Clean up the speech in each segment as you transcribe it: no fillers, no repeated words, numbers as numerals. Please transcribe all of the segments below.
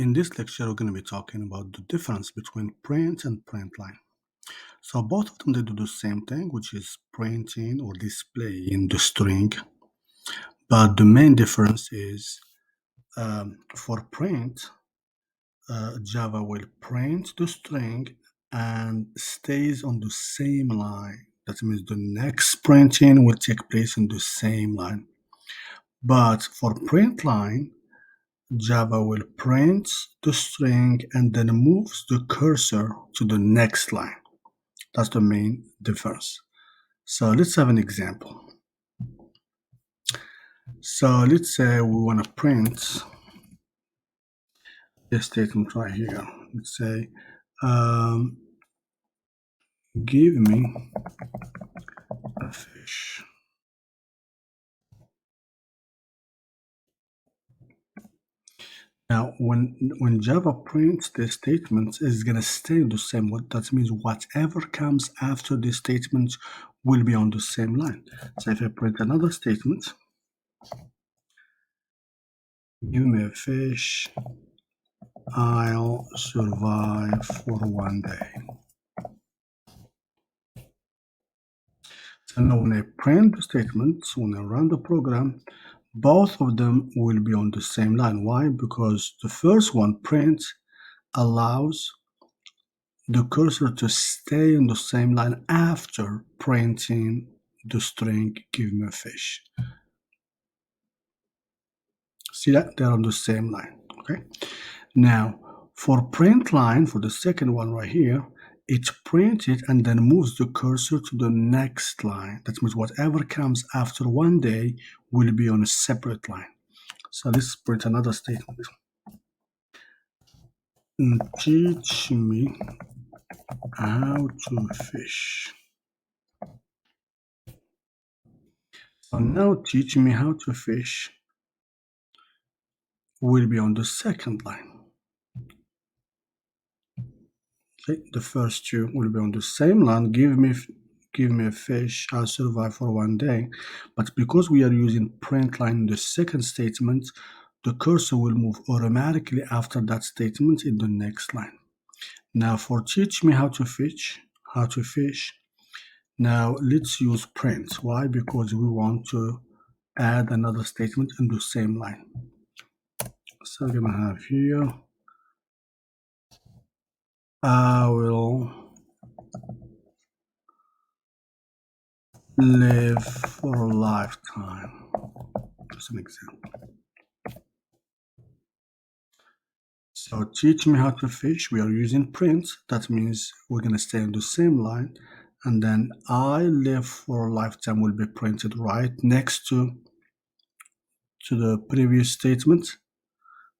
In this lecture, we're going to be talking about the difference between print and println. So both of them, they do the same thing, which is printing or displaying the string. But the main difference is for print, Java will print the string and stays on the same line. That means the next printing will take place on the same line. But for println, Java will print the string and then moves the cursor to the next line. That's the main difference. So let's have an example. So let's say we want to print this statement right here. Let's say, give me a fish. Now, when Java prints the statement, it's going to stay the same. That means whatever comes after this statement will be on the same line. So if I print another statement, give me a fish, I'll survive for 1 day. So now when I print the statements, when I run the program, both of them will be on the same line. Why? Because the first one, print, allows the cursor to stay on the same line after printing the string, give me a fish. See that? They're on the same line, okay? Now, for println, for the second one right here, it prints it and then moves the cursor to the next line. That means whatever comes after 1 day will be on a separate line. So let's print another statement. Teach me how to fish. So now teach me how to fish will be on the second line. Okay, the first two will be on the same line. Give me a fish, I'll survive for 1 day. But because we are using println in the second statement, the cursor will move automatically after that statement in the next line. Now for teach me how to fish, now let's use print. Why? Because we want to add another statement in the same line. So I'm gonna have here, I will live for a lifetime. Just an example. So teach me how to fish, we are using print. That means we're going to stay on the same line. And then I live for a lifetime will be printed right next to the previous statement.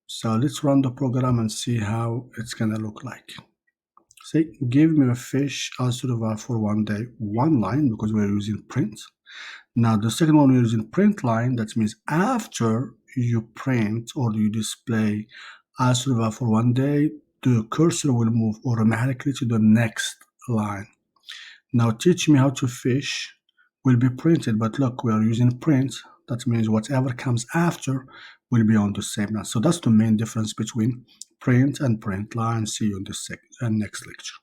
So let's run the program and see how it's going to look like. Say, give me a fish, I'll survive for 1 day. One line, because we're using print. Now the second one we're using println. That means after you print or you display I'll survive for 1 day, the cursor will move automatically to the next line. Now teach me how to fish will be printed, but look, we are using print. That means whatever comes after will be on the same line. So that's the main difference between print and println. See you in the next lecture.